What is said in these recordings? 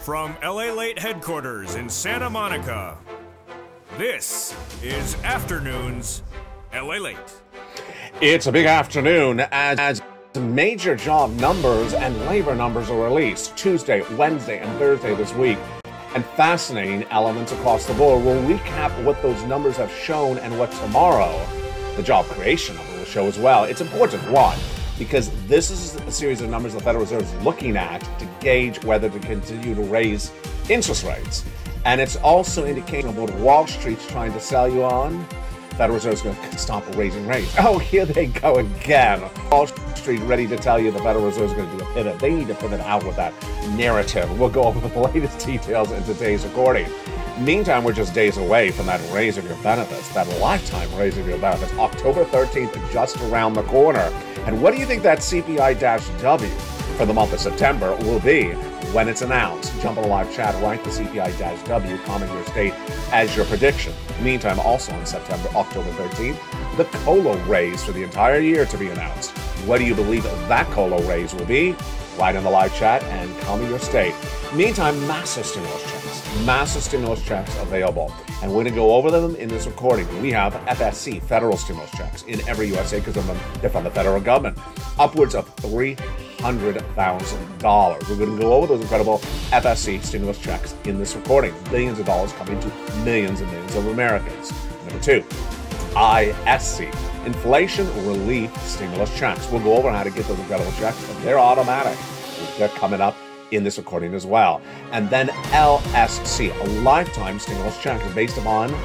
From LA Late headquarters in Santa Monica, this is Afternoons LA Late. It's a big afternoon as major job numbers and labor numbers are released Tuesday, Wednesday, and Thursday this week. And fascinating elements across the board. We'll recap what those numbers have shown and what tomorrow, the job creation number, will show as well. It's important. Why? Because this is a series of numbers the Federal Reserve is looking at to gauge whether to continue to raise interest rates. And it's also indicating of what Wall Street's trying to sell you on. The Federal Reserve is going to stop raising rates. Oh, here they go again. Wall Street ready to tell you the Federal Reserve is going to do a pivot. They need to pivot out with that narrative. We'll go over the latest details in today's recording. Meantime, we're just days away from that raise of your benefits, that lifetime raise of your benefits. October 13th, just around the corner. And what do you think that CPI-W for the month of September will be when it's announced? Jump on the live chat, write the CPI-W, comment your state as your prediction. Meantime, also on October 13th, the COLA raise for the entire year to be announced. What do you believe that COLA raise will be? Write in the live chat and comment your state. Meantime, massive stimulus checks available. And we're going to go over them in this recording. We have FSC, federal stimulus checks, in every USA because they're from the federal government. Upwards of $300,000. We're going to go over those incredible FSC stimulus checks in this recording. Billions of dollars coming to millions and millions of Americans. Number two, ISC, inflation relief stimulus checks. We'll go over how to get those incredible checks, but they're automatic. They're coming up in this recording as well. And then LSC, a lifetime stimulus check, is based upon the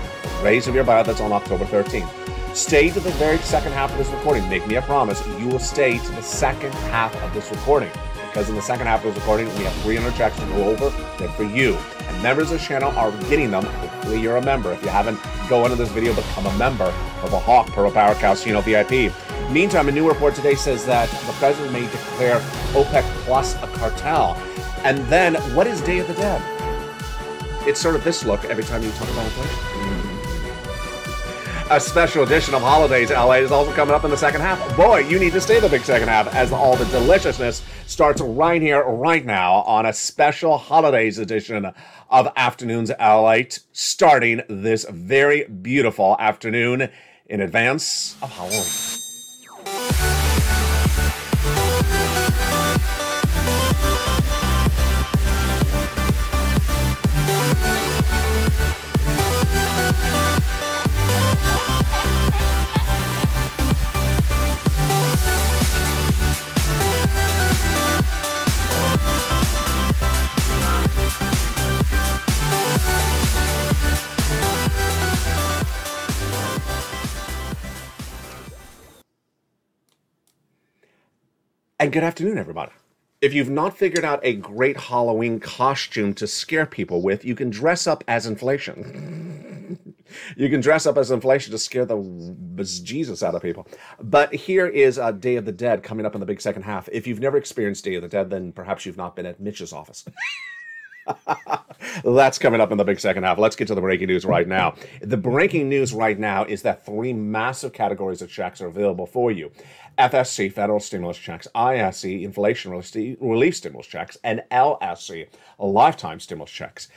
raise of your benefits on October 13th. Stay to the very second half of this recording. Make me a promise, you will stay to the second half of this recording. Because in the second half of this recording, we have 300 checks to go over. They're for you. And members of the channel are getting them. Hopefully you're a member. If you haven't, go into this video, become a member of a Hawk Pearl Power Casino VIP. Meantime, a new report today says that the president may declare OPEC Plus a cartel. And then, what is Day of the Dead? It's sort of this look every time you talk about inflation. A special edition of Holidays LA is also coming up in the second half. Boy, you need to stay the big second half as all the deliciousness starts right here, right now on a special Holidays edition of Afternoons LA, starting this very beautiful afternoon in advance of Halloween. And good afternoon, everybody. If you've not figured out a great Halloween costume to scare people with, you can dress up as inflation. You can dress up as inflation to scare the bejesus out of people. But here is a Day of the Dead coming up in the big second half. If you've never experienced Day of the Dead, then perhaps you've not been at Mitch's office. That's coming up in the big second half. Let's get to the breaking news right now. The breaking news right now is that 3 massive categories of checks are available for you. FSC, federal stimulus checks, ISC, inflation relief stimulus checks, and LSC, lifetime stimulus checks.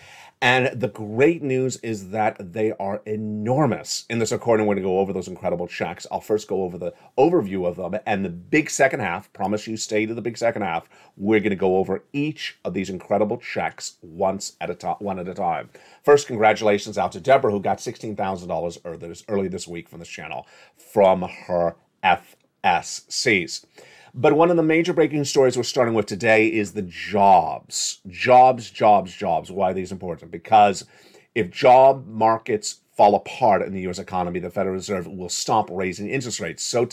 And the great news is that they are enormous. In this recording, we're going to go over those incredible checks. I'll first go over the overview of them, and the big second half, promise you stay to the big second half, we're going to go over each of these incredible checks one at a time. First, congratulations out to Deborah, who got $16,000 early this week from this channel from her FSCs. But one of the major breaking stories we're starting with today is the jobs. Jobs. Why are these important? Because if job markets fall apart in the U.S. economy, the Federal Reserve will stop raising interest rates. So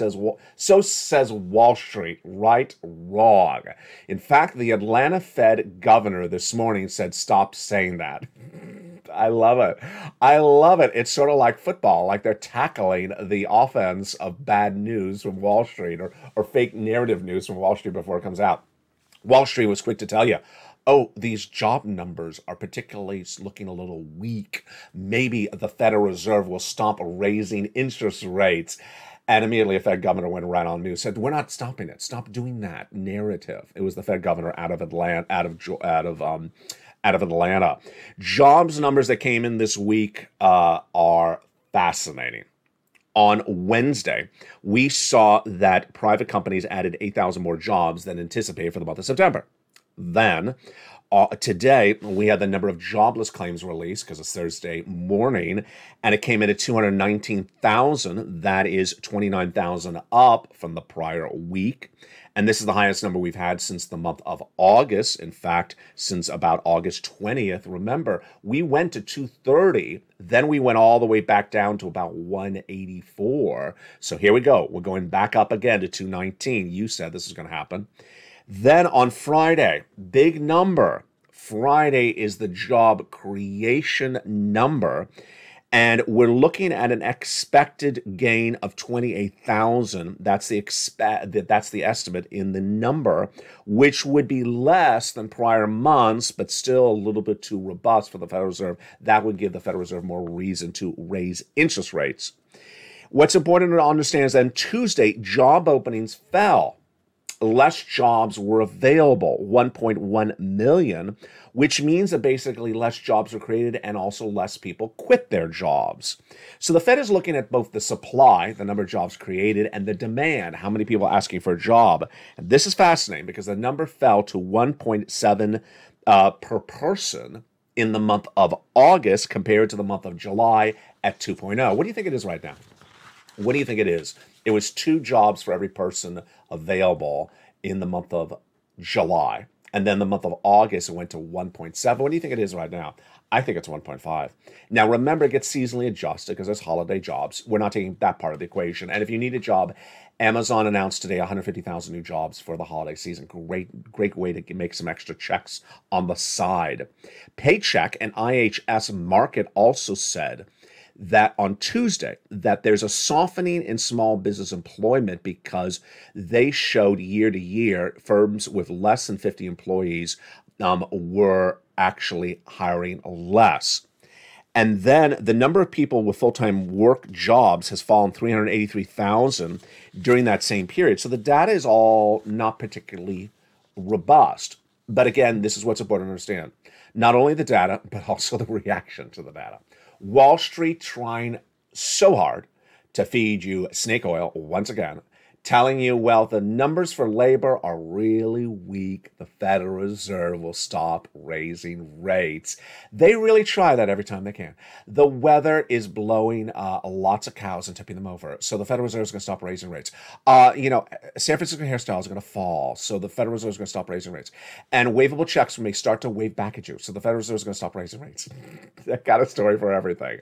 says Wall Street. Right? Wrong. In fact, the Atlanta Fed governor this morning said, stop saying that. I love it. I love it. It's sort of like football, like they're tackling the offense of bad news from Wall Street or fake narrative news from Wall Street before it comes out. Wall Street was quick to tell you, oh, these job numbers are particularly looking a little weak. Maybe the Federal Reserve will stop raising interest rates. And immediately a Fed governor went right on news, said, we're not stopping it. Stop doing that narrative. It was the Fed governor out of Atlanta, out of out of Atlanta. Jobs numbers that came in this week are fascinating. On Wednesday, we saw that private companies added 8,000 more jobs than anticipated for the month of September. Then, today, we had the number of jobless claims released because it's Thursday morning, and it came in at 219,000. That is 29,000 up from the prior week. And this is the highest number we've had since the month of August. In fact, since about August 20th. Remember, we went to 230, then we went all the way back down to about 184. So here we go. We're going back up again to 219. You said this is going to happen. Then on Friday, big number. Friday is the job creation number. And we're looking at an expected gain of 28,000. That's the estimate in the number, which would be less than prior months, but still a little bit too robust for the Federal Reserve. That would give the Federal Reserve more reason to raise interest rates. What's important to understand is that on Tuesday, job openings fell. Less jobs were available, 1.1 million, which means that basically less jobs were created and also less people quit their jobs. So the Fed is looking at both the supply, the number of jobs created, and the demand, how many people are asking for a job. And this is fascinating because the number fell to 1.7 per person in the month of August compared to the month of July at 2.0. What do you think it is right now? What do you think it is? It was 2 jobs for every person available in the month of July. And then the month of August, it went to 1.7. What do you think it is right now? I think it's 1.5. Now, remember, it gets seasonally adjusted because there's holiday jobs. We're not taking that part of the equation. And if you need a job, Amazon announced today 150,000 new jobs for the holiday season. Great way to make some extra checks on the side. Paycheck and IHS Markit also said that on Tuesday, that there's a softening in small business employment because they showed year to year firms with less than 50 employees were actually hiring less. And then the number of people with full-time work jobs has fallen 383,000 during that same period. So the data is all not particularly robust. But again, this is what's important to understand. Not only the data, but also the reaction to the data. Wall Street trying so hard to feed you snake oil once again, telling you, well, the numbers for labor are really weak. The Federal Reserve will stop raising rates. They really try that every time they can. The weather is blowing lots of cows and tipping them over. So the Federal Reserve is going to stop raising rates. San Francisco hairstyle is going to fall. So the Federal Reserve is going to stop raising rates. And waivable checks may start to wave back at you. So the Federal Reserve is going to stop raising rates. They've got a story for everything.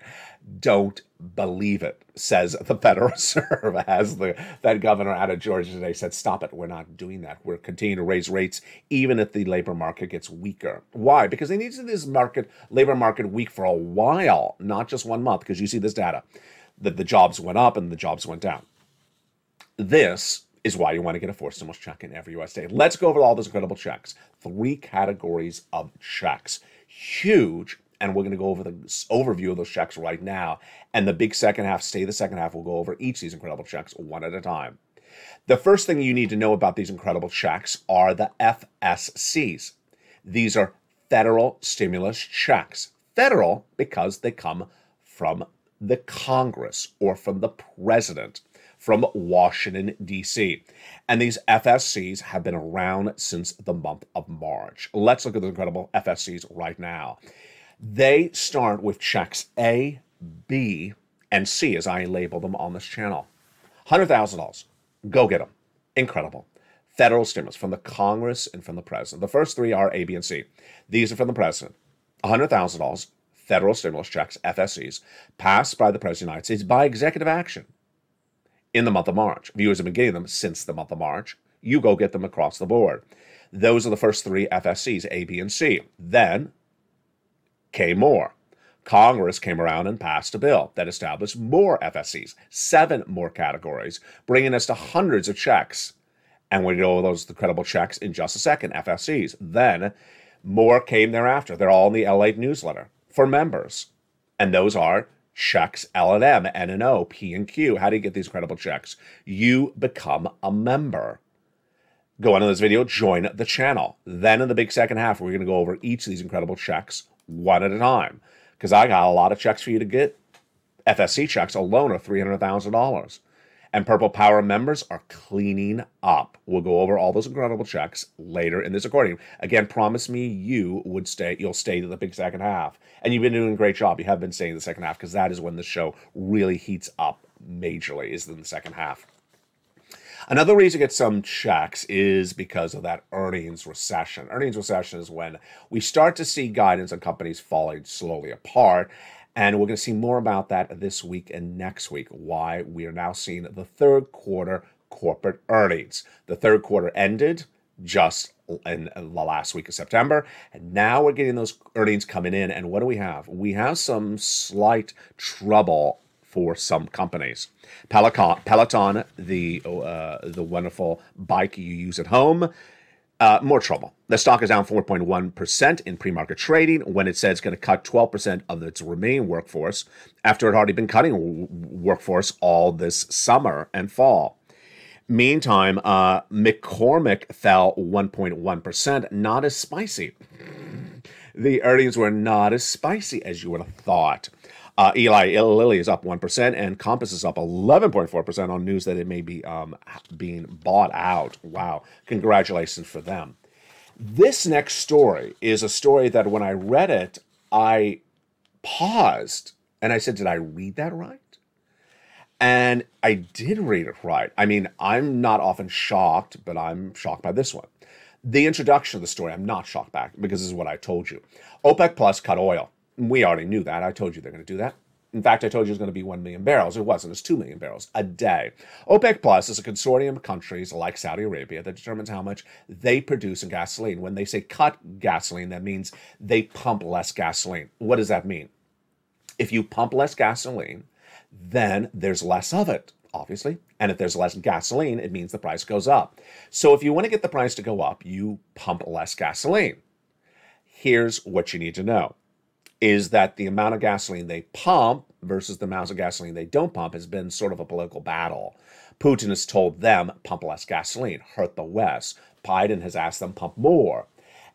Don't believe it, says the Federal Reserve, as that governor out of Georgia today said, stop it, we're not doing that. We're continuing to raise rates even if the labor market gets weaker. Why? Because they needed this labor market weak for a while, not just 1 month, because you see this data, that the jobs went up and the jobs went down. This is why you want to get a forced stimulus check in every U.S. state. Let's go over all those incredible checks. 3 categories of checks. Huge. And we're going to go over the overview of those checks right now. And the big second half, stay the second half, we'll go over each of these incredible checks one at a time. The first thing you need to know about these incredible checks are the FSCs. These are federal stimulus checks. Federal because they come from the Congress or from the president, from Washington, D.C. And these FSCs have been around since the month of March. Let's look at the incredible FSCs right now. They start with checks A, B, and C, as I label them on this channel. $100,000. Go get them. Incredible. Federal stimulus from the Congress and from the president. The first 3 are A, B, and C. These are from the president. $100,000 federal stimulus checks, FSCs, passed by the President of the United States by executive action in the month of March. Viewers have been getting them since the month of March. You go get them across the board. Those are the first 3 FSCs, A, B, and C. Then came more. Congress came around and passed a bill that established more FSCs, 7 more categories, bringing us to hundreds of checks. And we know those incredible checks in just a second, FSCs. Then more came thereafter. They're all in the LA newsletter for members. And those are checks L and M, N and O, P and Q. How do you get these incredible checks? You become a member. go on to this video, join the channel. Then in the big second half, we're going to go over each of these incredible checks one at a time, because I got a lot of checks for you to get. FSC checks alone are $300,000. And Purple Power members are cleaning up. We'll go over all those incredible checks later in this recording. Again, promise me you'll stay to the big second half. And you've been doing a great job. You have been staying in the second half, because that is when the show really heats up majorly, is in the second half. Another reason to get some checks is because of that earnings recession. Earnings recession is when we start to see guidance on companies falling slowly apart. And we're going to see more about that this week and next week, why we are now seeing the third quarter corporate earnings. The third quarter ended just in the last week of September, and now we're getting those earnings coming in. And what do we have? We have some slight trouble for some companies. Peloton, the wonderful bike you use at home, more trouble. The stock is down 4.1% in pre-market trading when it says it's going to cut 12% of its remaining workforce after it had already been cutting workforce all this summer and fall. Meantime, McCormick fell 1.1%, not as spicy. The earnings were not as spicy as you would have thought. Eli Lilly is up 1%, and Compass is up 11.4% on news that it may be being bought out. Wow. Congratulations for them. This next story is a story that when I read it, I paused, and I said, did I read that right? And I did read it right. I mean, I'm not often shocked, but I'm shocked by this one. The introduction of the story, I'm not shocked back, because this is what I told you. OPEC Plus cut oil. We already knew that. I told you they're going to do that. In fact, I told you it was going to be 1 million barrels. It wasn't. It's 2 million barrels a day. OPEC Plus is a consortium of countries like Saudi Arabia that determines how much they produce in gasoline. When they say cut gasoline, that means they pump less gasoline. What does that mean? If you pump less gasoline, then there's less of it, obviously. And if there's less gasoline, it means the price goes up. So if you want to get the price to go up, you pump less gasoline. Here's what you need to know. Is that the amount of gasoline they pump versus the amount of gasoline they don't pump has been sort of a political battle. Putin has told them, pump less gasoline, hurt the West. Biden has asked them, pump more.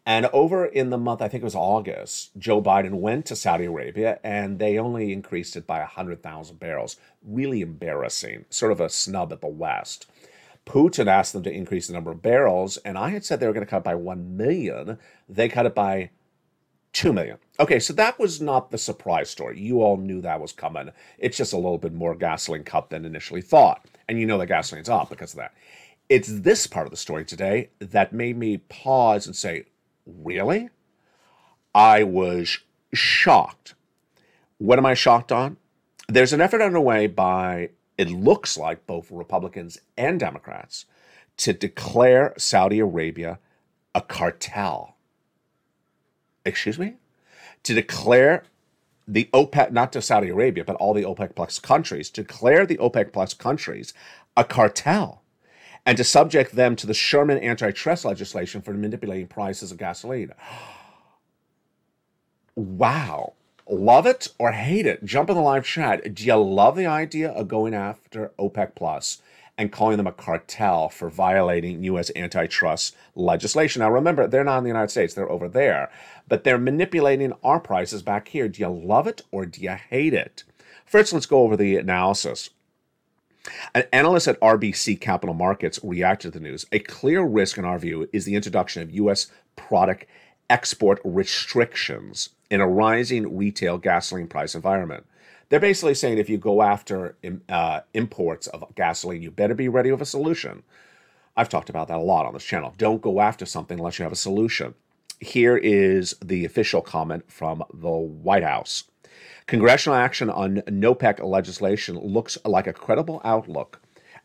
And over in the month, I think it was August, Joe Biden went to Saudi Arabia, and they only increased it by 100,000 barrels. Really embarrassing, sort of a snub at the West. Putin asked them to increase the number of barrels, and I had said they were going to cut it by 1 million. They cut it by 2 million. Okay, so that was not the surprise story. You all knew that was coming. It's just a little bit more gasoline cut than initially thought. And you know that gasoline's up because of that. It's this part of the story today that made me pause and say, really? I was shocked. What am I shocked on? There's an effort underway by, it looks like, both Republicans and Democrats to declare Saudi Arabia a cartel. Excuse me? To declare the OPEC, not to Saudi Arabia, but all the OPEC Plus countries, to declare the OPEC Plus countries a cartel and to subject them to the Sherman antitrust legislation for manipulating prices of gasoline. Wow. Love it or hate it? Jump in the live chat. Do you love the idea of going after OPEC Plus and calling them a cartel for violating U.S. antitrust legislation? Now, remember, they're not in the United States. They're over there. But they're manipulating our prices back here. Do you love it or do you hate it? First, let's go over the analysis. An analyst at RBC Capital Markets reacted to the news. A clear risk, in our view, is the introduction of U.S. product export restrictions in a rising retail gasoline price environment. They're basically saying if you go after imports of gasoline, you better be ready with a solution. I've talked about that a lot on this channel. Don't go after something unless you have a solution. Here is the official comment from the White House. Congressional action on NOPEC legislation looks like a credible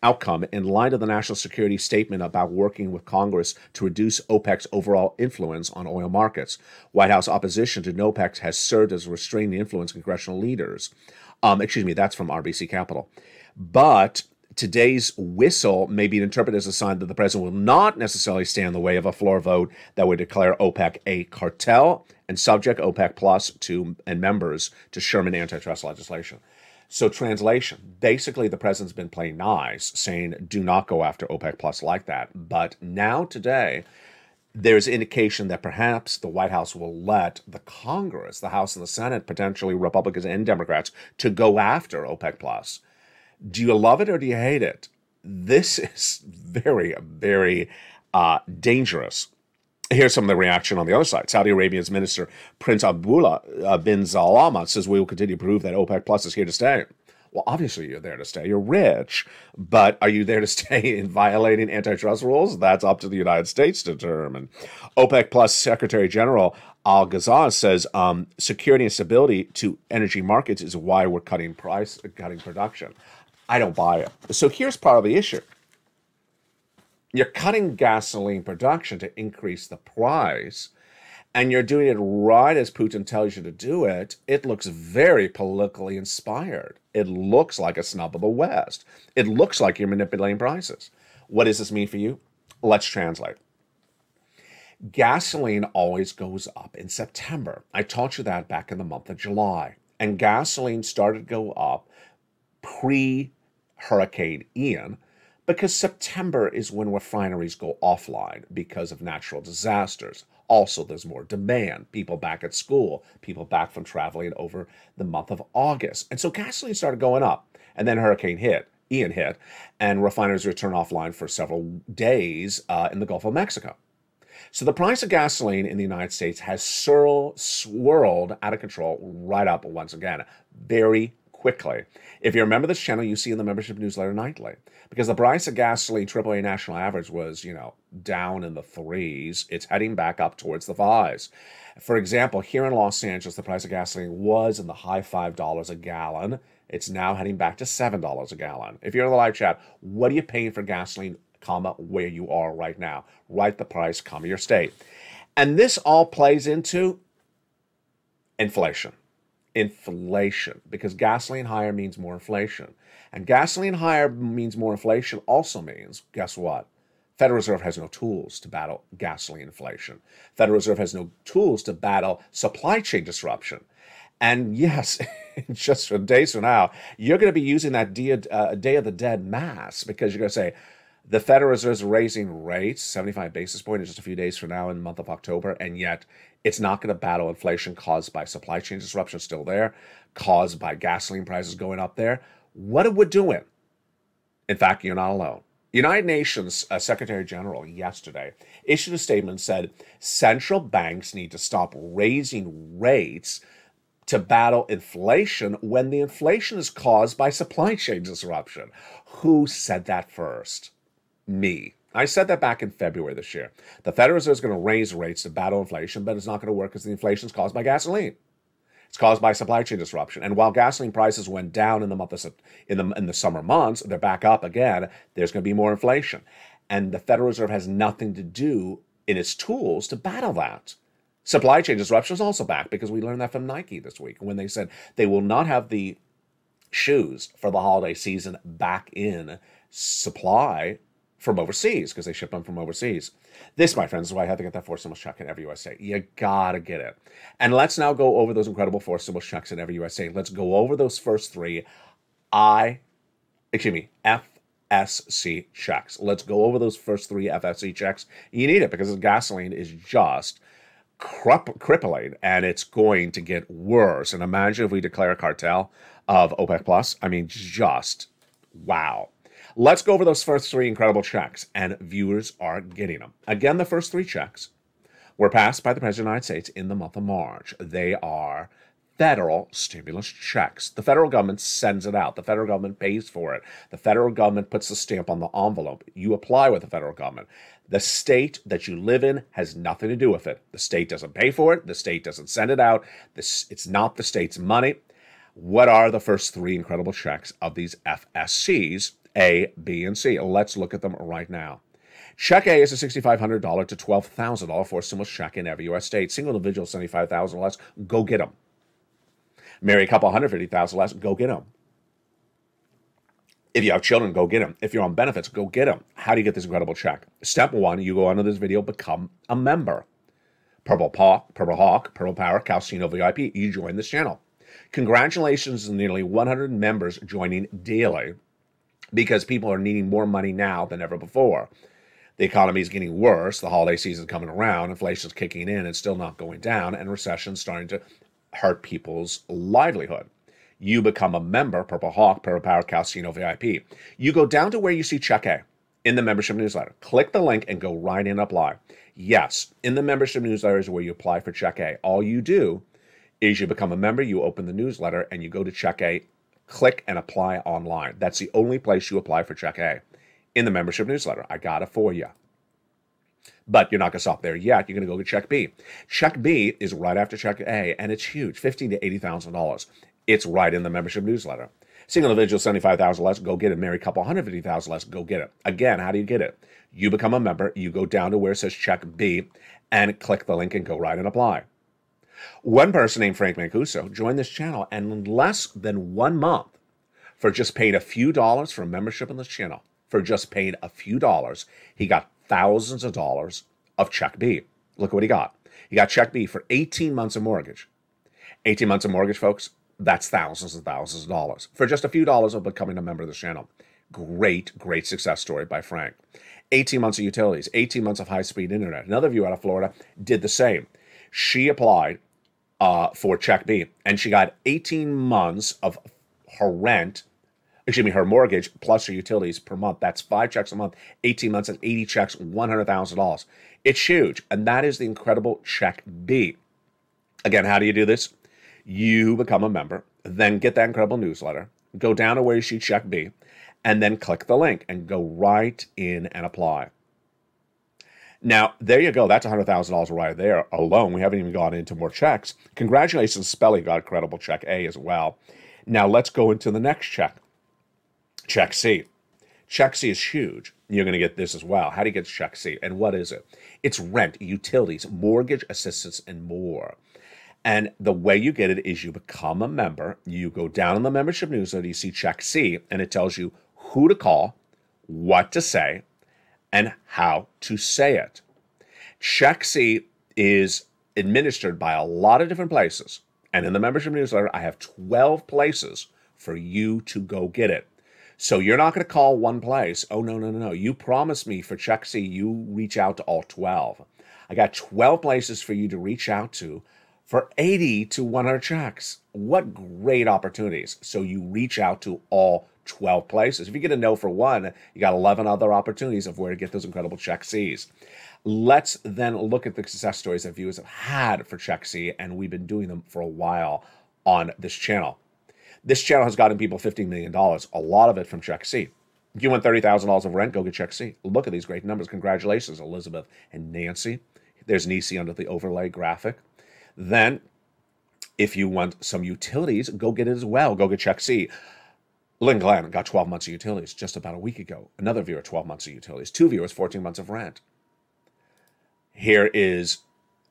outcome in light of the national security statement about working with Congress to reduce OPEC's overall influence on oil markets. White House opposition to NOPEC has served as a restraining influence on congressional leaders. That's from RBC Capital. But today's whistle may be interpreted as a sign that the president will not necessarily stand in the way of a floor vote that would declare OPEC a cartel and subject OPEC Plus and members to Sherman antitrust legislation. So translation, basically the president's been playing nice, saying do not go after OPEC Plus like that. But now today, there's indication that perhaps the White House will let the Congress, the House and the Senate, potentially Republicans and Democrats, to go after OPEC Plus. Do you love it or do you hate it? This is very, very dangerous. Here's some of the reaction on the other side. Saudi Arabia's Minister Prince Abdullah bin Salama says we will continue to prove that OPEC Plus is here to stay. Well, obviously you're there to stay. You're rich, but are you there to stay in violating antitrust rules? That's up to the United States to determine. OPEC Plus Secretary General Al Ghazal says security and stability to energy markets is why we're cutting production. I don't buy it. So here's part of the issue. You're cutting gasoline production to increase the price, and you're doing it right as Putin tells you to do it. It looks very politically inspired. It looks like a snub of the West. It looks like you're manipulating prices. What does this mean for you? Let's translate. Gasoline always goes up in September. I taught you that back in the month of July. And gasoline started to go up pre-Hurricane Ian, because September is when refineries go offline because of natural disasters. Also, there's more demand. People back at school, people back from traveling over the month of August. And so gasoline started going up. And then Ian hit, and refineries returned offline for several days in the Gulf of Mexico. So the price of gasoline in the United States has swirled out of control right up once again, very quickly. If you remember this channel, you see in the membership newsletter nightly, because the price of gasoline AAA national average was, down in the 3s. It's heading back up towards the 5s. For example, here in Los Angeles, the price of gasoline was in the high $5 a gallon. It's now heading back to $7 a gallon. If you're in the live chat, what are you paying for gasoline, where you are right now? Write the price, your state. And this all plays into inflation. Inflation, because gasoline higher means more inflation. And gasoline higher means more inflation also means, guess what? Federal Reserve has no tools to battle gasoline inflation. Federal Reserve has no tools to battle supply chain disruption. And yes, just for days from now, you're going to be using that Day of the Dead mass, because you're going to say, the Federal Reserve is raising rates 75 basis points in just a few days from now in the month of October, and yet it's not going to battle inflation caused by supply chain disruption still there, caused by gasoline prices going up there. What are we doing? In fact, you're not alone. United Nations Secretary General yesterday issued a statement and said central banks need to stop raising rates to battle inflation when the inflation is caused by supply chain disruption. Who said that first? Me. I said that back in February this year. The Federal Reserve is going to raise rates to battle inflation, but it's not going to work because the inflation is caused by gasoline. It's caused by supply chain disruption. And while gasoline prices went down in the summer months, they're back up again. There's going to be more inflation. And the Federal Reserve has nothing to do in its tools to battle that. Supply chain disruption is also back, because we learned that from Nike this week when they said they will not have the shoes for the holiday season back in supply from overseas, because they ship them from overseas. This, my friends, is why I have to get that 4 stimulus check in every USA. You gotta get it. And let's now go over those incredible 4 stimulus checks in every USA. Let's go over those first 3 FSC checks. Let's go over those first 3 FSC checks. You need it, because gasoline is just crippling, and it's going to get worse. And imagine if we declare a cartel of OPEC Plus. I mean, just wow. Let's go over those first 3 incredible checks, and viewers are getting them. Again, the first 3 checks were passed by the President of the United States in the month of March. They are federal stimulus checks. The federal government sends it out. The federal government pays for it. The federal government puts the stamp on the envelope. You apply with the federal government. The state that you live in has nothing to do with it. The state doesn't pay for it. The state doesn't send it out. It's not the state's money. What are the first 3 incredible checks of these FSCs? A, B, and C. Let's look at them right now. Check A is a $6,500 to $12,000 for stimulus check in every U.S. state. Single individual, $75,000 less. Go get them. Marry a couple, $150,000 less. Go get them. If you have children, go get them. If you're on benefits, go get them. How do you get this incredible check? Step 1, you go under this video, become a member. Purple Hawk, Purple Power, Calcino VIP. You join this channel. Congratulations to nearly 100 members joining daily, because people are needing more money now than ever before. The economy is getting worse. The holiday season is coming around. Inflation's kicking in and still not going down. And recession's starting to hurt people's livelihood. You become a member, Purple Hawk, Purple Power, Calcino VIP. You go down to where you see Check A in the membership newsletter. Click the link and go right in and apply. Yes, in the membership newsletter is where you apply for Check A. All you do is you become a member, you open the newsletter, and you go to Check A, click and apply online. That's the only place you apply for Check A in the membership newsletter. I got it for you. But you're not going to stop there yet. You're going to go to Check B. Check B is right after Check A, and it's huge, $15,000 to $80,000. It's right in the membership newsletter. Single individual, $75,000 less, go get it. Married couple, $150,000 less, go get it. Again, how do you get it? You become a member. You go down to where it says Check B and click the link and go right and apply. One person named Frank Mancuso joined this channel, and in less than 1 month, for just paying a few dollars for membership in this channel, for just paying a few dollars, he got thousands of dollars of Check B. Look at what he got. He got Check B for 18 months of mortgage. 18 months of mortgage, folks, that's thousands and thousands of dollars for just a few dollars of becoming a member of this channel. Great, great success story by Frank. 18 months of utilities, 18 months of high-speed internet. Another viewer out of Florida did the same. She applied for Check B, and she got 18 months of her rent, her mortgage plus her utilities per month. That's 5 checks a month, 18 months and 80 checks, $100,000. It's huge, and that is the incredible Check B. Again, how do you do this? You become a member, then get that incredible newsletter, go down to where you see Check B, and then click the link and go right in and apply. Now, there you go. That's $100,000 right there alone. We haven't even gone into more checks. Congratulations, Spelly got a credible Check A as well. Now, let's go into the next check. Check C. Check C is huge. You're going to get this as well. How do you get Check C? And what is it? It's rent, utilities, mortgage assistance, and more. And the way you get it is you become a member. You go down in the membership newsletter, you see Check C, and it tells you who to call, what to say, and how to say it. Check C is administered by a lot of different places. And in the membership newsletter, I have 12 places for you to go get it. So you're not going to call one place. Oh, no, no, no, no. You promised me for Check C, you reach out to all 12. I got 12 places for you to reach out to for 80 to 100 checks. What great opportunities. So you reach out to all 12 places. If you get a no for one, you got 11 other opportunities of where to get those incredible Check Cs. Let's then look at the success stories that viewers have had for Check C, and we've been doing them for a while on this channel. This channel has gotten people $15 million, a lot of it from Check C. If you want $30,000 of rent, go get Check C. Look at these great numbers. Congratulations, Elizabeth and Nancy. There's Nisi under the overlay graphic. Then, if you want some utilities, go get it as well. Go get Check C. Lynn Glenn got 12 months of utilities just about a week ago. Another viewer, 12 months of utilities. 2 viewers, 14 months of rent. Here is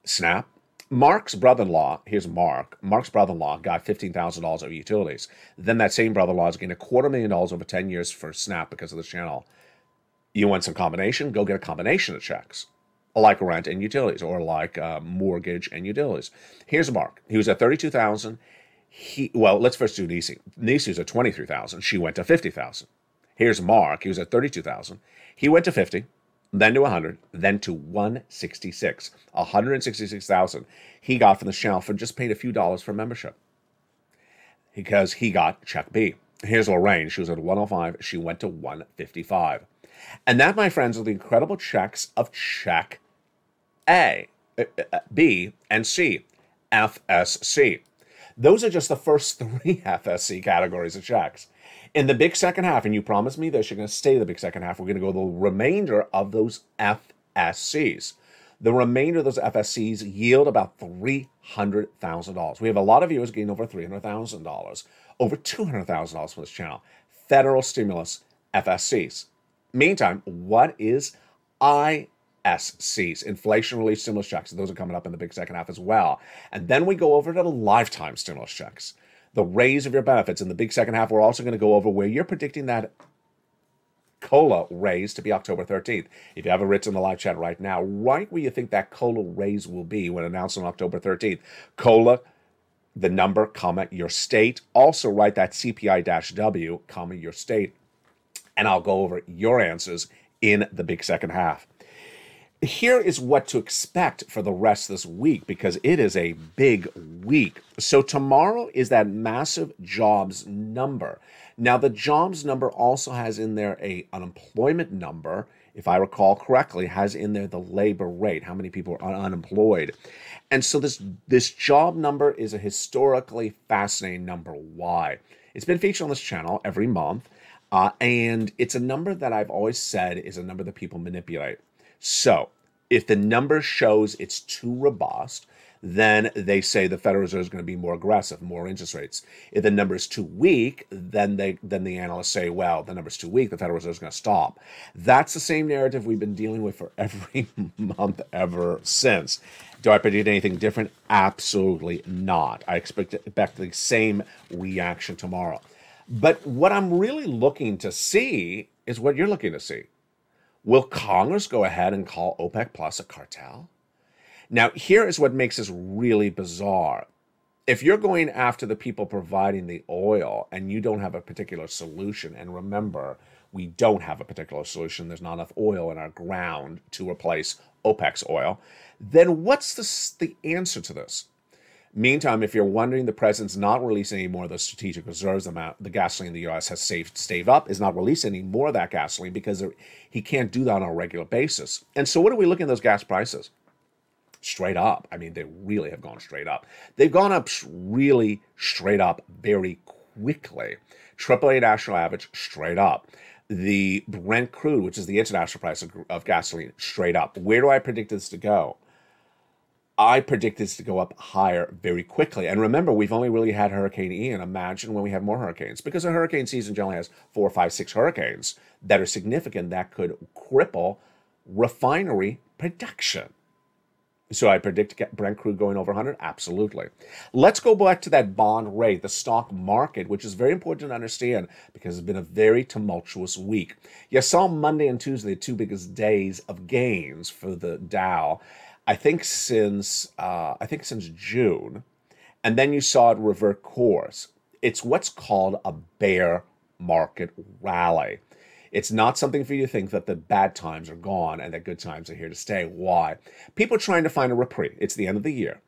Snap. Mark's brother-in-law, here's Mark. Mark's brother-in-law got $15,000 of utilities. Then that same brother-in-law is getting $250,000 over 10 years for Snap because of this channel. You want some combination? Go get a combination of checks, like rent and utilities, or like mortgage and utilities. Here's Mark. He was at $32,000. Well, let's first do Nisi. Nisi was at $23,000. She went to $50,000. Here's Mark. He was at $32,000. He went to $50,000, then to $100,000, then to $166,000. $166,000 he got from the channel for just paying a few dollars for membership, because he got Check B. Here's Lorraine. She was at $105,000. She went to $155,000. And that, my friends, are the incredible checks of Check A, B, and C, FSC. Those are just the first 3 FSC categories of checks. In the big second half, and you promised me this, you're going to stay the big second half, we're going to go the remainder of those FSCs. The remainder of those FSCs yield about $300,000. We have a lot of viewers getting over $300,000, over $200,000 for this channel. Federal stimulus FSCs. Meantime, what is ISCs, inflation relief stimulus checks? Those are coming up in the big second half as well. And then we go over to the lifetime stimulus checks, the raise of your benefits. In the big second half, we're also going to go over where you're predicting that COLA raise to be October 13th. If you have it written in the live chat right now, right where you think that COLA raise will be when announced on October 13th. COLA the number, comma, your state. Also write that CPI-W, comma, your state, and I'll go over your answers in the big second half. Here is what to expect for the rest of this week, because it is a big week. So tomorrow is that massive jobs number. Now, the jobs number also has in there a unemployment number, if I recall correctly, has in there the labor rate, how many people are unemployed. And so this job number is a historically fascinating number. Why? It's been featured on this channel every month, and it's a number that I've always said is a number that people manipulate. So if the number shows it's too robust, then they say the Federal Reserve is going to be more aggressive, more interest rates. If the number is too weak, then the analysts say, well, the number is too weak, the Federal Reserve is going to stop. That's the same narrative we've been dealing with for every month ever since. Do I predict anything different? Absolutely not. I expect the same reaction tomorrow. But what I'm really looking to see is what you're looking to see. Will Congress go ahead and call OPEC Plus a cartel? Now, here is what makes this really bizarre. If you're going after the people providing the oil and you don't have a particular solution, and remember, we don't have a particular solution, there's not enough oil in our ground to replace OPEC's oil, then what's the answer to this? Meantime, if you're wondering, the president's not releasing any more of those strategic reserves. The gasoline in the U.S. has saved up, is not releasing any more of that gasoline because he can't do that on a regular basis. And so what are we looking at those gas prices? Straight up. I mean, they really have gone straight up. They've gone up really straight up very quickly. AAA national average, straight up. The Brent crude, which is the international price of gasoline, straight up. Where do I predict this to go? I predict this to go up higher very quickly. And remember, we've only really had Hurricane Ian. Imagine when we have more hurricanes. Because a hurricane season generally has 4, 5, 6 hurricanes that are significant that could cripple refinery production. So I predict Brent crude going over 100? Absolutely. Let's go back to that bond rate, the stock market, which is very important to understand because it's been a very tumultuous week. You saw Monday and Tuesday, the two biggest days of gains for the Dow. I think since June, and then you saw it revert course. It's what's called a bear market rally. It's not something for you to think that the bad times are gone and that good times are here to stay. Why? People are trying to find a reprieve. It's the end of the year.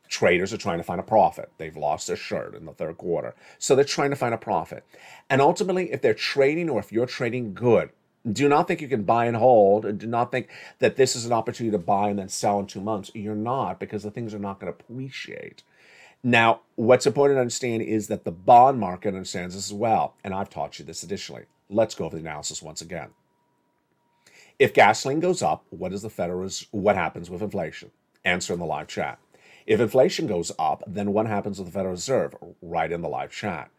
Traders are trying to find a profit. They've lost their shirt in the third quarter. So they're trying to find a profit. And ultimately, if they're trading or if you're trading good, do not think you can buy and hold, and do not think that this is an opportunity to buy and then sell in 2 months. You're not, because the things are not going to appreciate. Now, what's important to understand is that the bond market understands this as well, and I've taught you this additionally. Let's go over the analysis once again. If gasoline goes up, what happens with inflation? Answer in the live chat. If inflation goes up, then what happens with the Federal Reserve? Write in the live chat.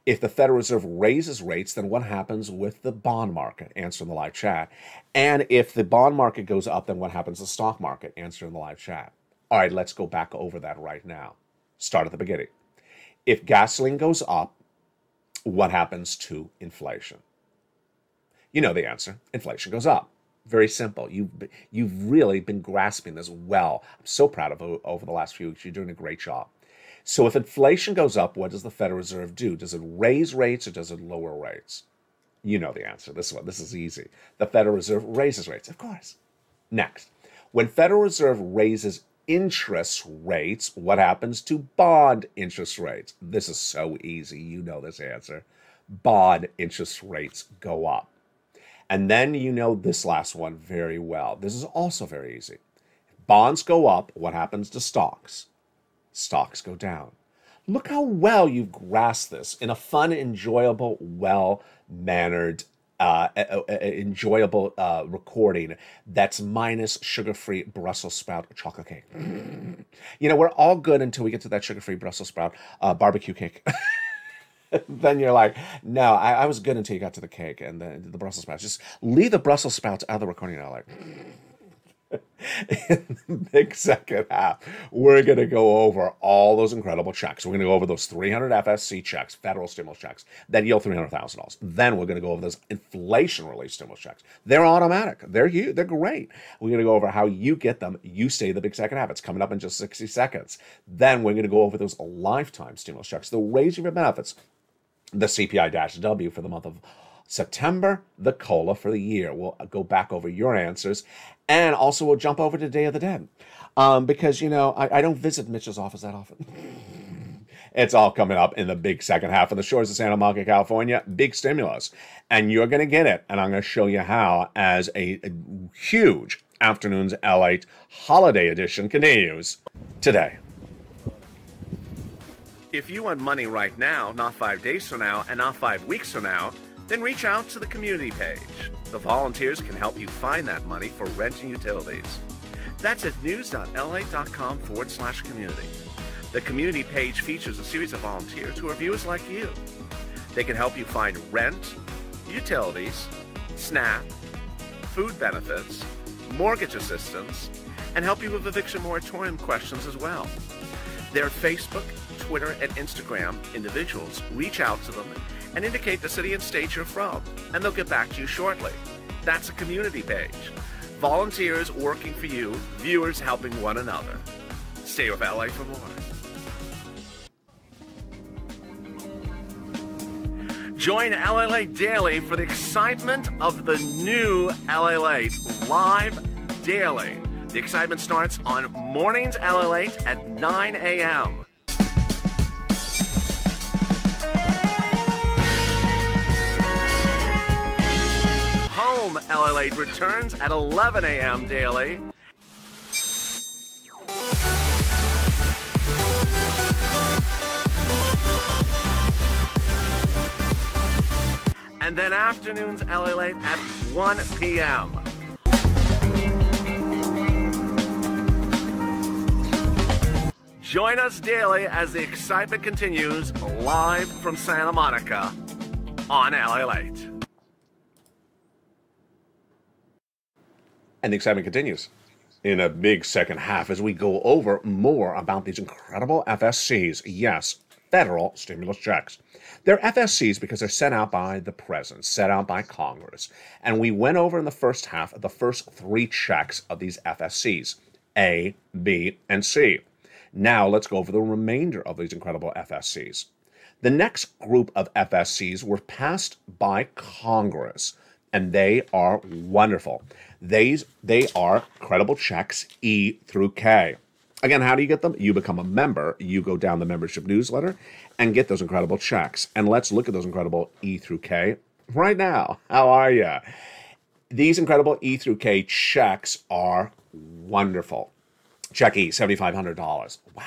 If the Federal Reserve raises rates, then what happens with the bond market? Answer in the live chat. And if the bond market goes up, then what happens to the stock market? Answer in the live chat. All right, let's go back over that right now. Start at the beginning. If gasoline goes up, what happens to inflation? You know the answer. Inflation goes up. Very simple. You've really been grasping this well. I'm so proud of you over the last few weeks. You're doing a great job. So if inflation goes up, what does the Federal Reserve do? Does it raise rates or does it lower rates? You know the answer. This is easy. The Federal Reserve raises rates, of course. Next, when Federal Reserve raises interest rates, what happens to bond interest rates? This is so easy. You know this answer. Bond interest rates go up. And then you know this last one very well. This is also very easy. If bonds go up, what happens to stocks? Stocks go down. Look how well you've grasped this in a fun, enjoyable, well-mannered, enjoyable recording that's minus sugar-free Brussels sprout chocolate cake. You know, we're all good until we get to that sugar-free Brussels sprout barbecue cake. Then you're like, no, I was good until you got to the cake and the Brussels sprouts. Just leave the Brussels sprouts out of the recording. I'm like, In the big second half, we're going to go over all those incredible checks. We're going to go over those 300 FSC checks, federal stimulus checks, that yield $300,000. Then we're going to go over those inflation relief stimulus checks. They're automatic. They're huge. They're great. We're going to go over how you get them. You stay the big second half. It's coming up in just 60 seconds. Then we're going to go over those lifetime stimulus checks. They'll raise your benefits. The CPI-W for the month of September, the COLA for the year. We'll go back over your answers. And also we'll jump over to Day of the Dead. Because, you know, I don't visit Mitch's office that often. It's all coming up in the big second half of the shores of Santa Monica, California. Big stimulus. And you're going to get it. And I'm going to show you how as a huge Afternoons LATE holiday edition continues today. If you want money right now, not 5 days from now, and not 5 weeks from now, then reach out to the community page. The volunteers can help you find that money for rent and utilities. That's at news.la.com/community. The community page features a series of volunteers who are viewers like you. They can help you find rent, utilities, SNAP, food benefits, mortgage assistance, and help you with eviction moratorium questions as well. Their Facebook, Twitter, and Instagram individuals reach out to them and indicate the city and state you're from, and they'll get back to you shortly. That's a community page. Volunteers working for you, viewers helping one another. Stay with LA for more. Join LA Late Daily for the excitement of the new LA Late live daily. The excitement starts on Mornings LA Late at 9 a.m. Home LA Late returns at 11 a.m. daily. And then Afternoons LA Late at 1 p.m. Join us daily as the excitement continues live from Santa Monica on LA Late. And the excitement continues in a big second half as we go over more about these incredible FSCs. Yes, federal stimulus checks. They're FSCs because they're sent out by the president, sent out by Congress. And we went over in the first half the first 3 checks of these FSCs, A, B, and C. Now let's go over the remainder of these incredible FSCs. The next group of FSCs were passed by Congress, and they are wonderful. They are credible checks E through K. Again, how do you get them? You become a member. You go down the membership newsletter and get those incredible checks. And let's look at those incredible E through K right now. How are you? These incredible E through K checks are wonderful. Check E, $7,500. Wow,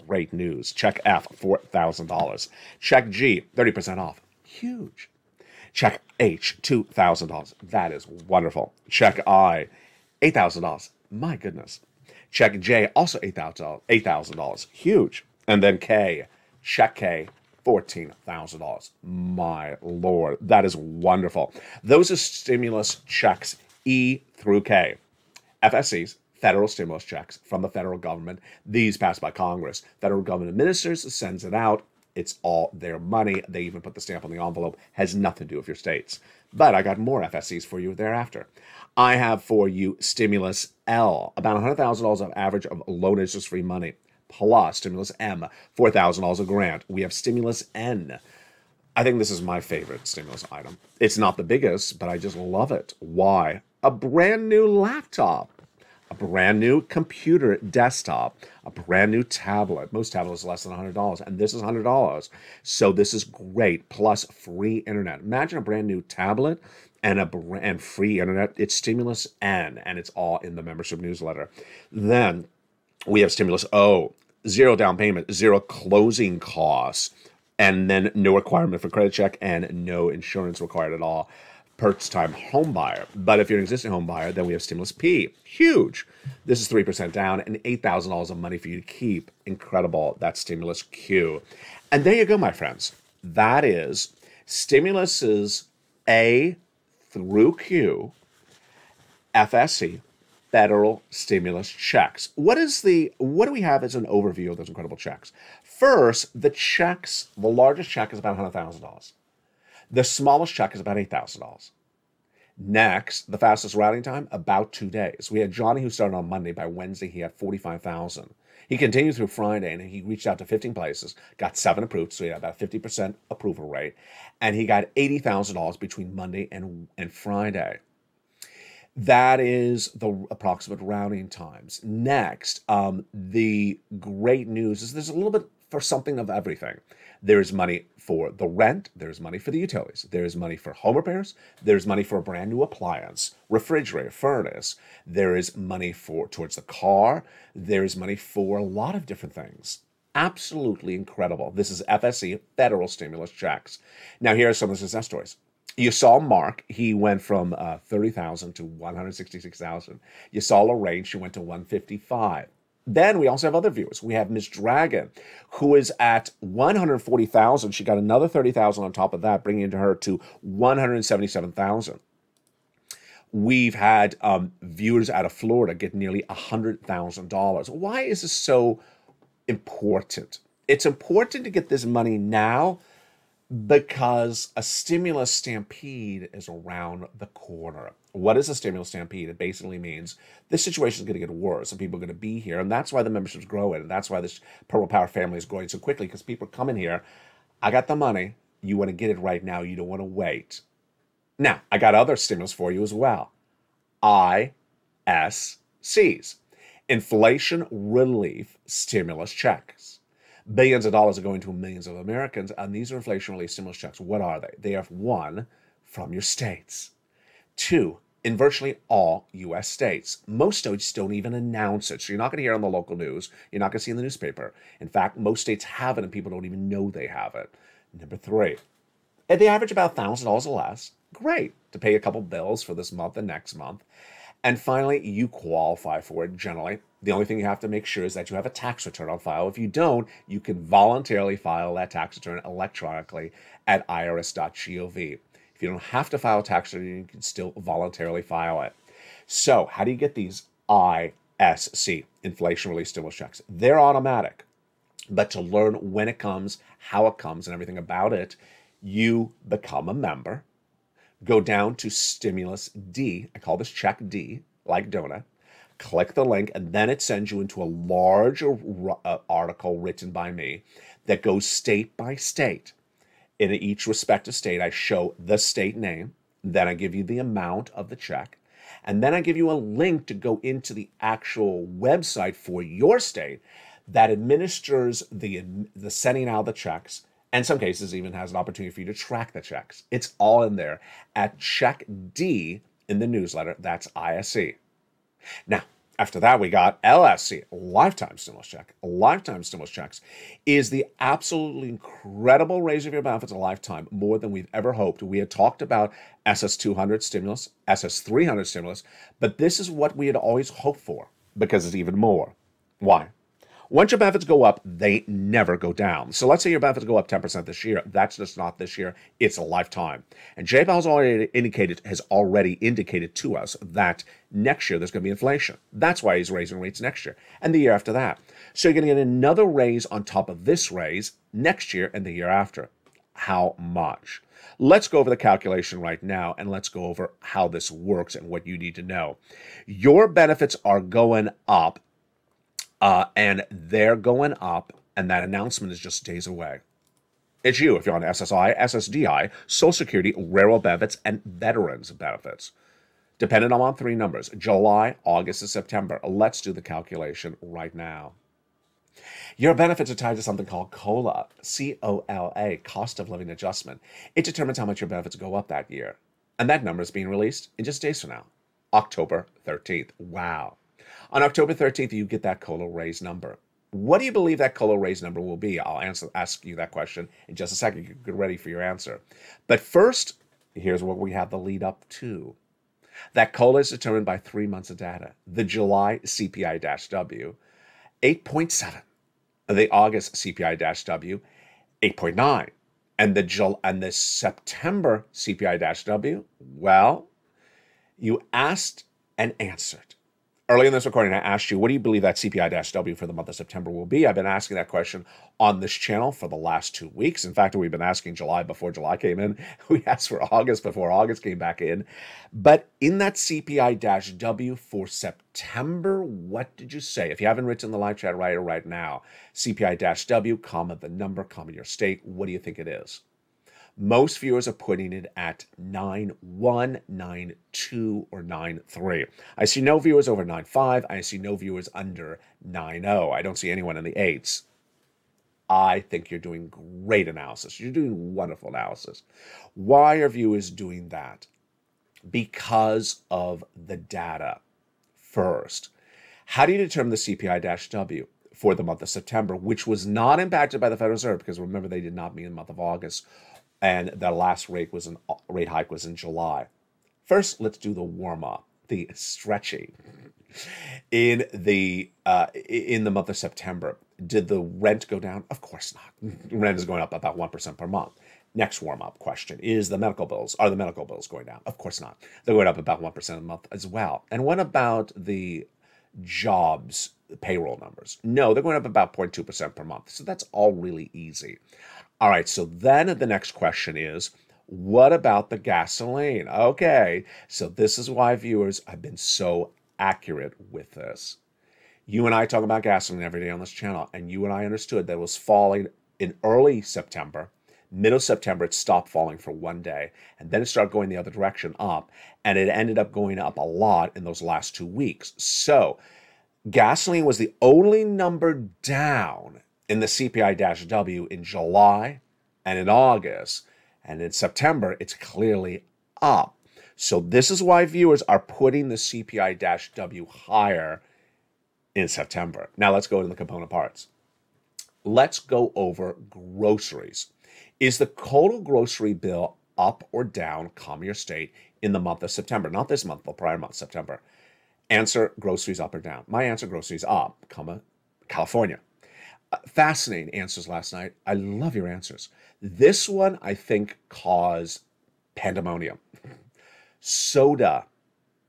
great news. Check F, $4,000. Check G, 30% off. Huge. Check H, $2,000. That is wonderful. Check I, $8,000. My goodness. Check J, also $8,000. Huge. And then K, check K, $14,000. My Lord, that is wonderful. Those are stimulus checks E through K. FSCs, federal stimulus checks from the federal government. These passed by Congress. Federal government administers, sends it out. It's all their money. They even put the stamp on the envelope. Has nothing to do with your states. But I got more FSCs for you thereafter. I have for you Stimulus L, about $100,000 of average of loan interest-free money, plus Stimulus M, $4,000 a grant. We have Stimulus N. I think this is my favorite stimulus item. It's not the biggest, but I just love it. Why? A brand new laptop. A brand new computer desktop, a brand new tablet. Most tablets are less than $100, and this is $100. So this is great, plus free internet. Imagine a brand new tablet and free internet. It's Stimulus N, and it's all in the membership newsletter. Then we have Stimulus O, 0 down payment, 0 closing costs, and then no requirement for credit check and no insurance required at all. First-time home buyer. But if you're an existing home buyer, then we have Stimulus P. Huge. This is 3% down and $8,000 of money for you to keep. Incredible. That's Stimulus Q. And there you go, my friends. That is Stimuluses A through Q, FSC, federal stimulus checks. What do we have as an overview of those incredible checks? First, the largest check is about $100,000. The smallest check is about $8,000. Next, the fastest routing time, about 2 days. We had Johnny who started on Monday. By Wednesday, he had 45,000. He continued through Friday, and he reached out to 15 places, got 7 approved, so he had about a 50% approval rate, and he got $80,000 between Monday and Friday. That is the approximate routing times. Next, the great news is there's a little bit for something of everything. There's money for the rent. There's money for the utilities. There's money for home repairs. There's money for a brand new appliance, refrigerator, furnace. There is money towards the car. There's money for a lot of different things. Absolutely incredible. This is FSC, federal stimulus checks. Now, here are some of the success stories. You saw Mark. He went from 30,000 to 166,000. You saw Lorraine. She went to 155. Then we also have other viewers. We have Miss Dragon, who is at 140,000. She got another 30,000 on top of that, bringing her to 177,000. We've had viewers out of Florida get nearly $100,000. Why is this so important? It's important to get this money now because a stimulus stampede is around the corner. What is a stimulus stampede? It basically means this situation is going to get worse and people are going to be here. And that's why the membership's growing. And that's why this Purple Power family is growing so quickly, because people are coming here. I got the money. You want to get it right now. You don't want to wait. Now, I got other stimulus for you as well. ISCs, Inflation Relief Stimulus Checks. Billions of dollars are going to millions of Americans, and these are inflation relief stimulus checks. What are they? They are, 1, from your states. 2, in virtually all U.S. states. Most states don't even announce it, so you're not going to hear it on the local news. You're not going to see it in the newspaper. In fact, most states have it, and people don't even know they have it. Number 3, if they average about $1,000 or less, great, to pay a couple bills for this month and next month. And finally, you qualify for it generally. The only thing you have to make sure is that you have a tax return on file. If you don't, you can voluntarily file that tax return electronically at irs.gov. If you don't have to file a tax return, you can still voluntarily file it. So how do you get these ISC, Inflation Relief Stimulus Checks? They're automatic. But to learn when it comes, how it comes, and everything about it, you become a member. Go down to Stimulus D. I call this check D, like donut. Click the link, and then it sends you into a large article written by me that goes state by state. In each respective state, I show the state name. Then I give you the amount of the check. And then I give you a link to go into the actual website for your state that administers the sending out of the checks. And in some cases, even has an opportunity for you to track the checks. It's all in there at Check D in the newsletter. That's ISC. Now, after that, we got LSC, Lifetime Stimulus Check. Lifetime Stimulus Checks is the absolutely incredible raise of your benefits a lifetime, more than we've ever hoped. We had talked about SS200 stimulus, SS300 stimulus, but this is what we had always hoped for because it's even more. Why? Once your benefits go up, they never go down. So let's say your benefits go up 10% this year. That's just not this year. It's a lifetime. And JPAL has already indicated to us that next year there's going to be inflation. That's why he's raising rates next year and the year after that. So you're going to get another raise on top of this raise next year and the year after. How much? Let's go over the calculation right now, and let's go over how this works and what you need to know. Your benefits are going up. And they're going up, and that announcement is just days away. It's you if you're on SSI, SSDI, Social Security, Railroad benefits, and Veterans benefits. Dependent on 3 numbers, July, August, and September. Let's do the calculation right now. Your benefits are tied to something called COLA, C-O-L-A, Cost of Living Adjustment. It determines how much your benefits go up that year. And that number is being released in just days from now, October 13th. Wow. On October 13th, you get that COLA raise number. What do you believe that COLA raise number will be? I'll ask you that question in just a second. Get ready for your answer. But first, here's what we have the lead up to. That COLA is determined by 3 months of data. The July CPI-W, 8.7. The August CPI-W, 8.9. And the September CPI-W, well, you asked and answered. Early in this recording, I asked you, what do you believe that CPI-W for the month of September will be? I've been asking that question on this channel for the last 2 weeks. In fact, we've been asking July before July came in. We asked for August before August came back in. But in that CPI-W for September, what did you say? If you haven't written in the live chat right now, CPI-W, comma, the number, comma, your state, what do you think it is? Most viewers are putting it at 9.1, 9.2, or 9.3. I see no viewers over 9.5. I see no viewers under 9.0. I don't see anyone in the 8s. I think you're doing great analysis. You're doing wonderful analysis. Why are viewers doing that? Because of the data. First, how do you determine the CPI-W for the month of September, which was not impacted by the Federal Reserve? Because remember, they did not meet in the month of August, and the last rate hike was in July. First, let's do the warm-up, the stretching. In the month of September, did the rent go down? Of course not. Rent is going up about 1% per month. Next warm-up question is are the medical bills going down? Of course not. They're going up about 1% a month as well. And what about the jobs payroll numbers? No, they're going up about 0.2% per month. So that's all really easy. All right, so then the next question is, what about the gasoline? Okay, so this is why viewers have been so accurate with this. You and I talk about gasoline every day on this channel, and you and I understood that it was falling in early September. Middle September, it stopped falling for 1 day, and then it started going the other direction up, and it ended up going up a lot in those last 2 weeks. So gasoline was the only number down in the CPI-W in July and in August, and in September, it's clearly up. So this is why viewers are putting the CPI-W higher in September. Now let's go to the component parts. Let's go over groceries. Is the total grocery bill up or down, comma, your state, in the month of September? Not this month, the prior month, September. Answer, groceries up or down. My answer, groceries up, comma, California. Fascinating answers last night. I love your answers. This one, I think, caused pandemonium. Soda.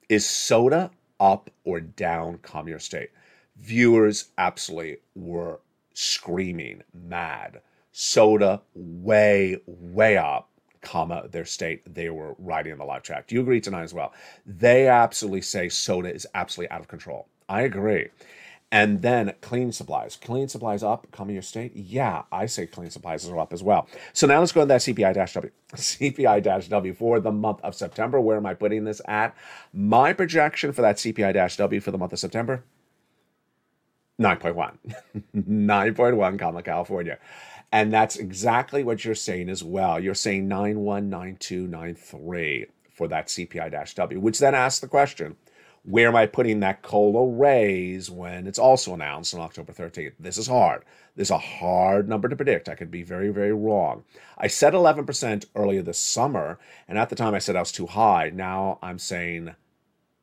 Is soda up or down, comma, your state? Viewers absolutely were screaming mad. Soda way, way up, comma, their state. They were writing in the live chat. Do you agree tonight as well? They absolutely say soda is absolutely out of control. I agree. And then cleaning supplies. Cleaning supplies up, comma, your state? Yeah, I say cleaning supplies are up as well. So now let's go to that CPI-W. CPI-W for the month of September. Where am I putting this at? My projection for that CPI-W for the month of September? 9.1. 9.1, comma, California. And that's exactly what you're saying as well. You're saying 9.1, 9.2, 9.3 for that CPI-W, which then asks the question, where am I putting that COLA raise when it's also announced on October 13th? This is hard. This is a hard number to predict. I could be very, very wrong. I said 11% earlier this summer, and at the time I said I was too high. Now I'm saying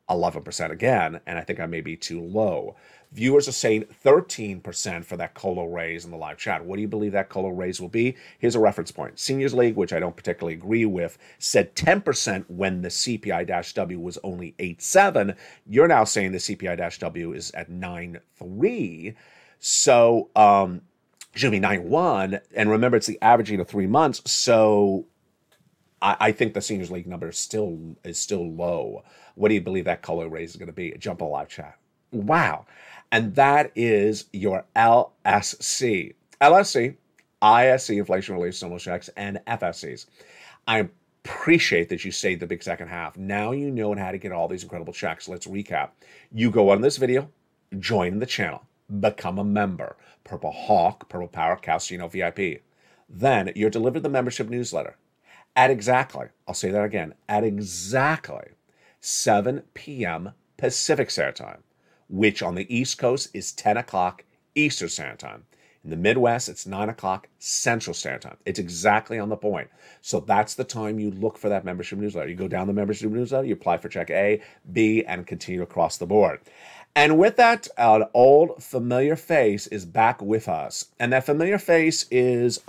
11% again, and I think I may be too low. Viewers are saying 13% for that COLA raise in the live chat. What do you believe that COLA raise will be? Here's a reference point. Seniors League, which I don't particularly agree with, said 10% when the CPI-W was only 8.7. You're now saying the CPI-W is at 9.3. So, should be 9.1. And remember, it's the averaging of 3 months. So I think the Seniors League number is still low. What do you believe that COLA raise is going to be? Jump on live chat. Wow. And that is your LSC. LSC, ISC, inflation-related stimulus checks, and FSCs. I appreciate that you saved the big second half. Now you know how to get all these incredible checks. Let's recap. You go on this video, join the channel, become a member. Purple Hawk, Purple Power, Calcino VIP. Then you're delivered the membership newsletter at exactly, I'll say that again, at exactly 7 p.m. Pacific Standard Time, which on the East Coast is 10 o'clock Eastern Standard Time. In the Midwest, it's 9 o'clock Central Standard Time. It's exactly on the point. So that's the time you look for that membership newsletter. You go down the membership newsletter, you apply for check A, B, and continue across the board. And with that, an old familiar face is back with us. And that familiar face is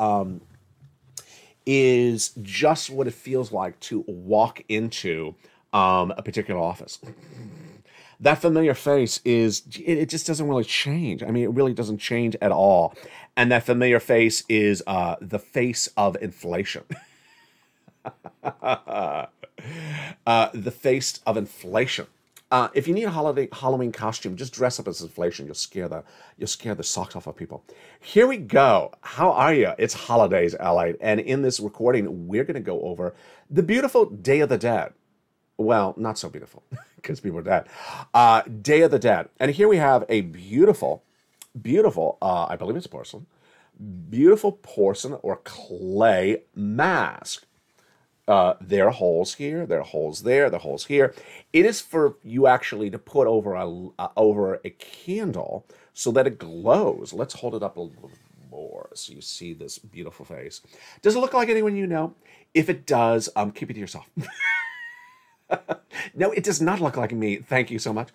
just what it feels like to walk into a particular office. That familiar face is, it just doesn't really change. I mean, it really doesn't change at all. And that familiar face is the face of inflation. The face of inflation. If you need a Halloween costume, just dress up as inflation. You'll scare the socks off of people. Here we go. How are you? It's holidays, LA, and in this recording, we're going to go over the beautiful Day of the Dead. Well, not so beautiful because people are dead. Day of the Dead, and here we have a beautiful, I believe it's porcelain, beautiful porcelain or clay mask. There are holes here, there are holes there, there are holes here. It is for you actually to put over a candle so that it glows. Let's hold it up a little more so you see this beautiful face. Does it look like anyone you know? If it does, keep it to yourself. No, it does not look like me. Thank you so much.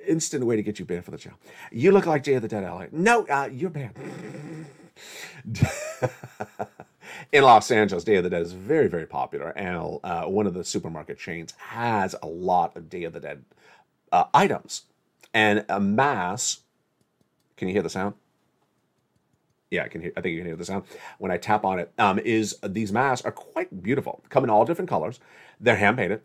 Instant way to get you banned for the show. You look like Day of the Dead, LA. No, you're banned. In Los Angeles, Day of the Dead is very, very popular, and one of the supermarket chains has a lot of Day of the Dead items. And a mask, can you hear the sound? Yeah, I think you can hear the sound. When I tap on it, these masks are quite beautiful. Come in all different colors. They're hand-painted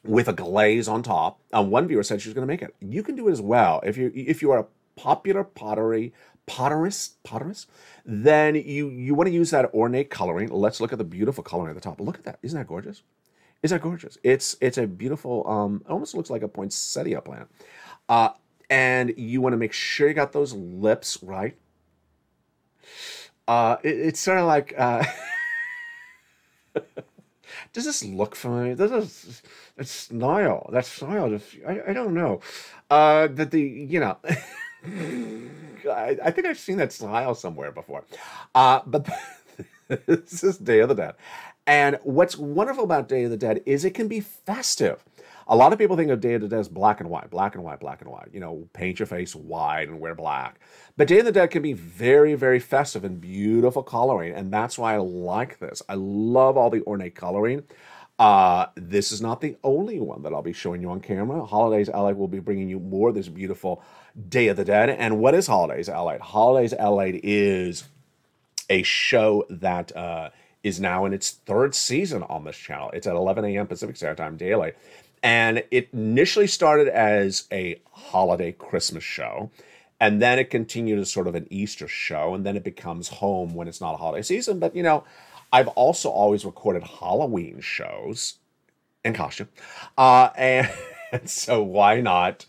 with a glaze on top. One viewer said she was going to make it. You can do it as well. If you are a popular potterist, then you want to use that ornate coloring. Let's look at the beautiful coloring at the top. Look at that. Isn't that gorgeous? Isn't that gorgeous? It's a beautiful, it almost looks like a poinsettia plant. And you want to make sure you got those lips right. It's sort of like, does this look familiar? That style, I don't know. I think I've seen that style somewhere before. But this is Day of the Dead. And what's wonderful about Day of the Dead is it can be festive. A lot of people think of Day of the Dead as black and white, black and white, black and white. You know, paint your face white and wear black. But Day of the Dead can be very, very festive and beautiful coloring. And that's why I like this. I love all the ornate coloring. This is not the only one that I'll be showing you on camera. Holidays LA will be bringing you more of this beautiful Day of the Dead. And what is Holidays LA? Holidays LA is a show that is now in its third season on this channel. It's at 11 a.m. Pacific Standard Time daily. And it initially started as a holiday Christmas show. And then it continued as sort of an Easter show. And then it becomes home when it's not a holiday season. But, you know, I've also always recorded Halloween shows in costume. And so why not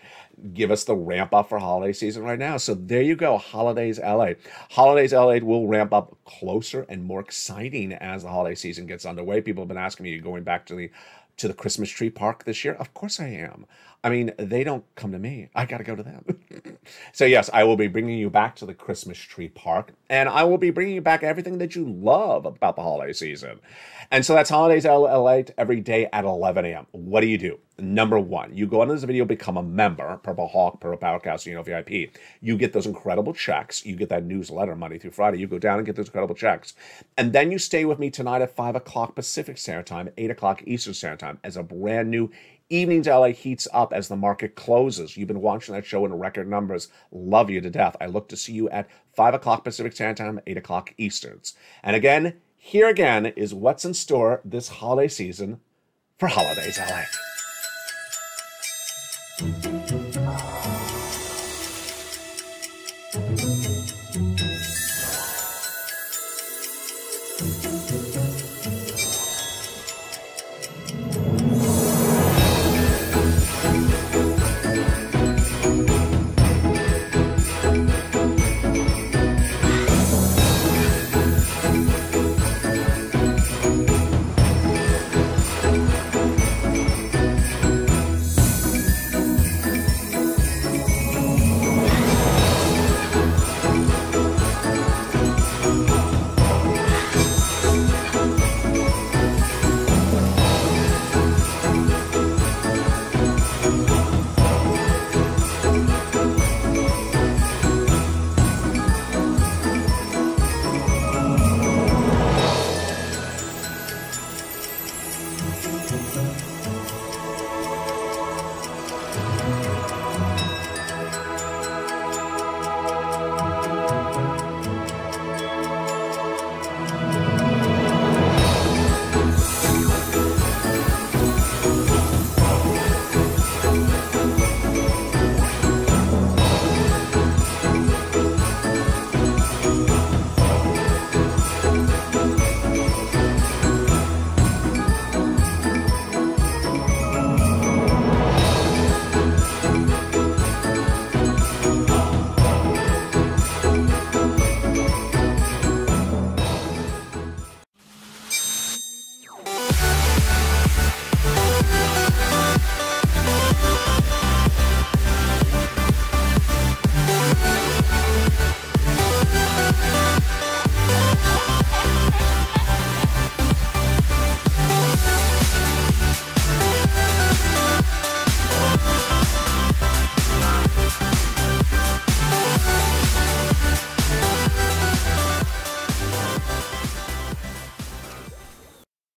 give us the ramp up for holiday season right now? So there you go, Holidays LA. Holidays LA will ramp up closer and more exciting as the holiday season gets underway. People have been asking me, going back to the Christmas tree park this year? Of course I am. I mean, they don't come to me. I got to go to them. So yes, I will be bringing you back to the Christmas tree park, and I will be bringing you back everything that you love about the holiday season. And so that's Holidays LA every day at 11 a.m. What do you do? Number one, you go into this video, become a member, Purple Hawk, Purple Powercast, VIP. You get those incredible checks. You get that newsletter Monday through Friday. You go down and get those incredible checks. And then you stay with me tonight at 5 o'clock Pacific Standard Time, 8 o'clock Eastern Standard Time, as a brand new Evenings LA heats up as the market closes. You've been watching that show in record numbers. Love you to death. I look to see you at 5 o'clock Pacific Standard Time, 8 o'clock Easterns. And again, here again is what's in store this holiday season for Holidays LA.